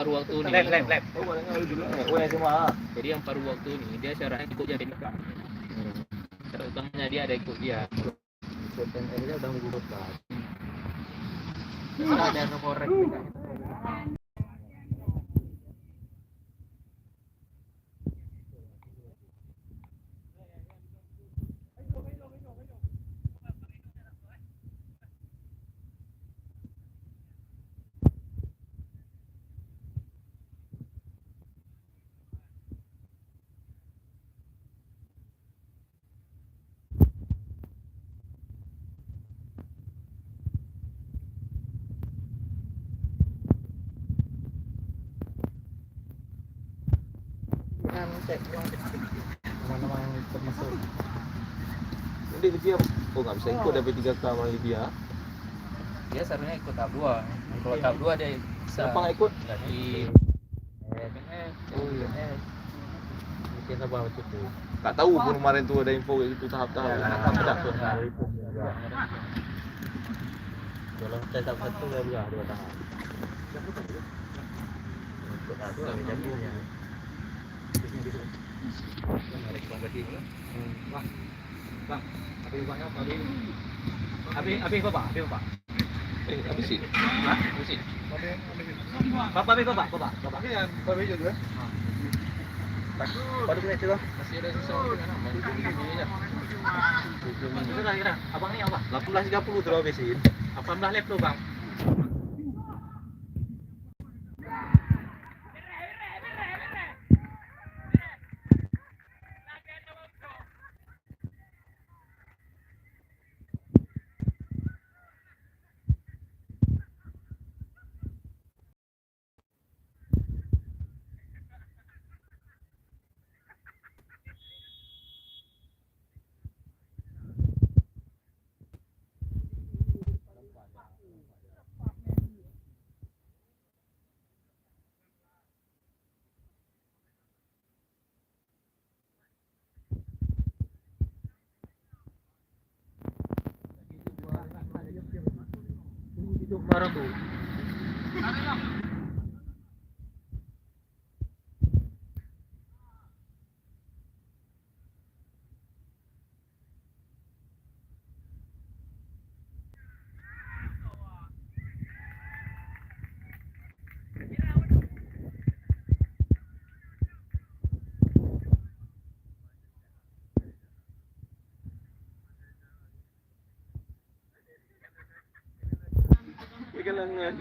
paruh waktu ni. Lep. Oh yang semua. Jadi yang paruh waktu ni dia syaratnya ikut dia dekat. Syarat utamanya dia ada ikut dia. PNS dia udah menggunakan. Ada nomor dekat. Nama-nama yang termasuk. Jadi dia nggak bisa ikut dari P3K sama dia. Dia seharusnya ikut tahap 2. Kalau tahap 2 dia bisa. Siapa nggak ikut? Di Oh iya. Mungkin apa macam tu. Tak tahu pun kemarin tu ada info itu tahap-tahap. Apa dah tu? Dalam tahap satu dia 2 tahap. Ikut tahap 2 dia jadinya. Bang, habis banyak tadi. Habis bapak. Habis sih. Hah? Musik. Bapak. Ini yang baru hijau tu kan? Baru kena cerita. Masih ada sisa waktu kan? Kira. Abang ni apa? 18.30 tu habisin. 18 lap tu bang. Barang tu. Kegelangan.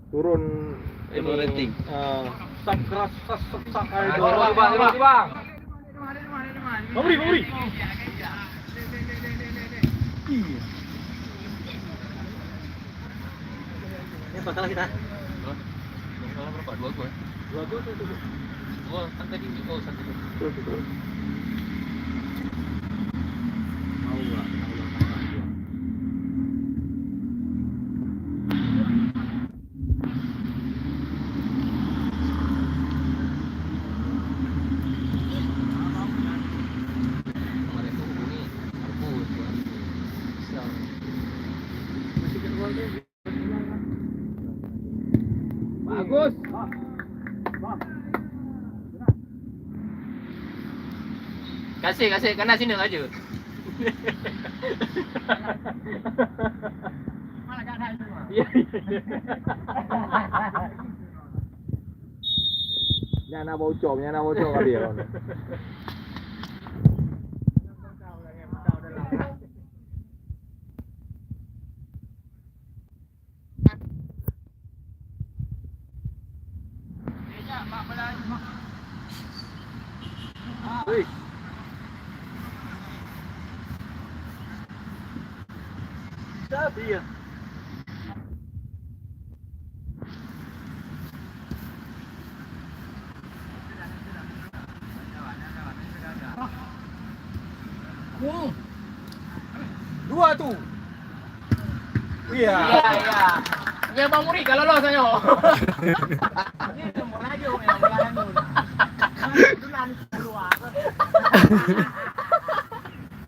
Turun ini rating. Sakras sesak air. Bang. Memberi. Ini apa salah kita? Salah berapa? 2 gol. 2 gol tu. Oh, kan tadi 1 gol. Betul. Bagus. Kasih kena sini aja. Mana kat saya tu? Ya. Nyana bocor kali ya. Wih. Sabi ya. Dua tu. Iya. Iya. Ya Bang Muri kalau lolos ayo. Ini nombor laju yang belahan dulu. Itu nanti keluar.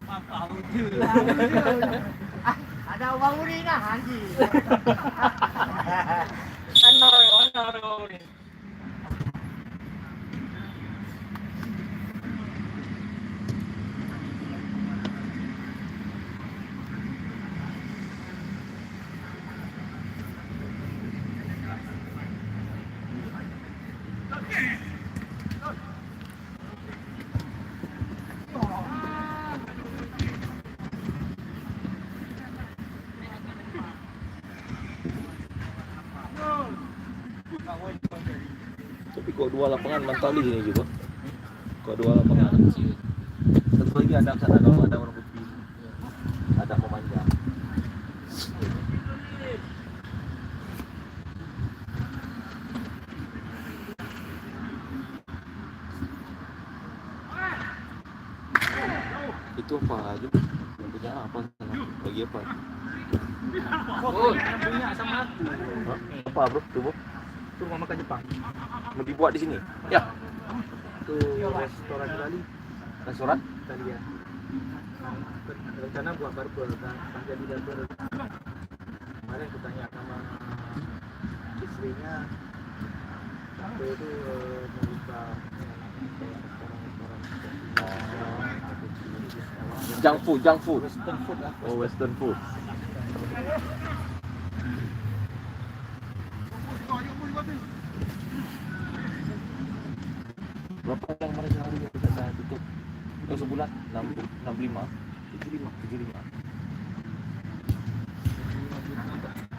Apa uju? Ada Bang Muri nah Haji. Ano. Tapi kok dua lapangan mantap di sini juga. Kok dua lapangan. Satu lagi ada sana kalau ada warna putih. Ada memanjang. Itu apa aja? Yang punya apa sana? Bagi apa? Oh, yang punya sama aku. Hah? Apa bro? Tuh bro? Itu rumah makan Jepang. Mau dibuat di sini? Ya. Itu restoran Bali. Restoran? Italia. Rencana buat barber kan, jadi barber. Kemarin aku tanya sama istrinya, aku itu membuka Junk food. western food lah. Oh, western food. Berapa yang mereka hari yang kita saya tutup? Oh, sebulan 65. 75.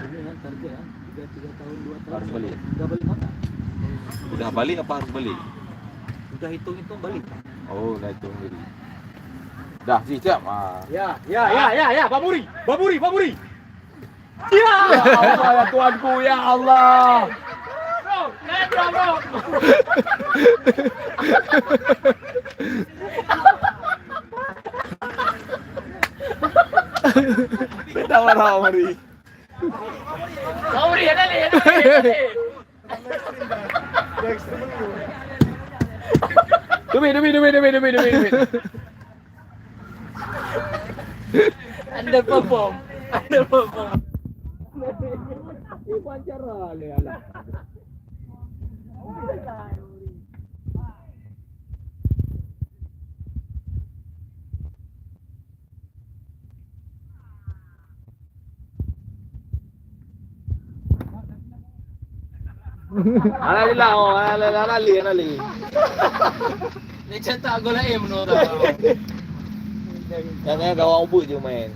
Ini kan target ya, 3 tahun 2 tahun. Harus balik. Udah balik mana? Udah balik apa harus balik? Udah hitung balik. Oh, dah itu sendiri. Dah, siap. Ah. Ya, Pak Muri. Ya Allah, ya Tuhanku, ya Allah. Bro. Kita marah Mari. Bang Muri ada ni. Demi. Anda perform. Wawancara le ala. Alali. Ni cetak gol aim menurut aku. Yang gawang ubud je main.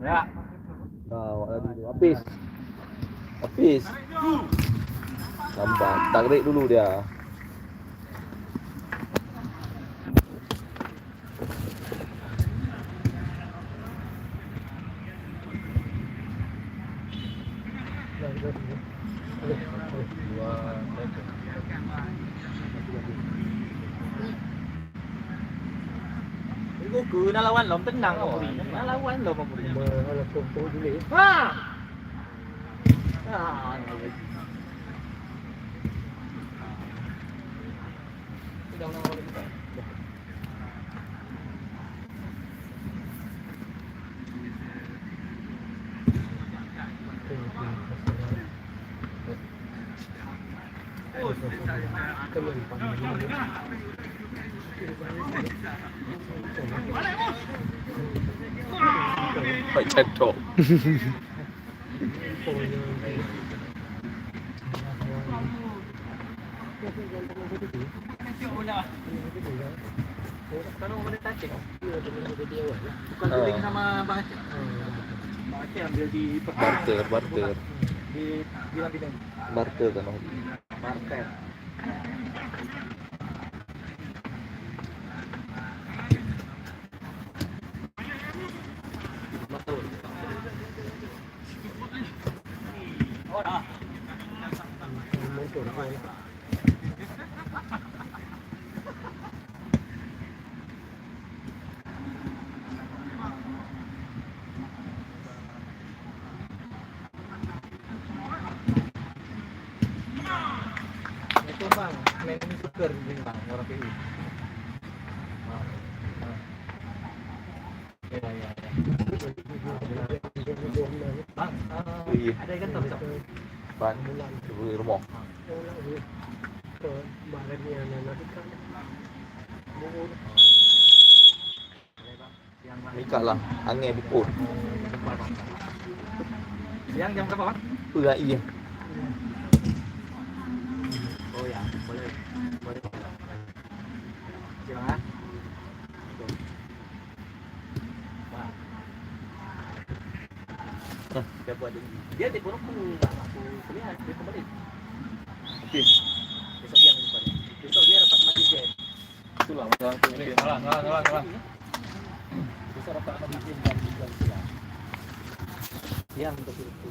Ya. Awak lagi tu. Habis. Nampak. Tarik dulu dia. Gue ke lawan lom tenang kau beri. Lawan lom kau beri. Kalau kumpul dulu. Ha. Ah. Sudah nak boleh kita. Phải chặt trộm. Kalau boleh touching. Bukan Link sama Bang Aceh. Bang Aceh ambil di Barter. di Lampinan. Barter kan. Market. Itu bang, main sugar ini bang, orang PI. Ya. Bang, Iya. ada ikan top besok. Ban. Ibu rumah. Mika lah, angin bipun. Siang jam berapa bang? Iya. Oh ya, boleh. Silakan. Dia buat dia di buruk aku kuliah dia kembali. Okey. Besok dia kembali. Besok dia dapat mati jen. Itulah masalah tu ni. Salah. Besok dapat mati jen jam 3 siang. Siang untuk itu.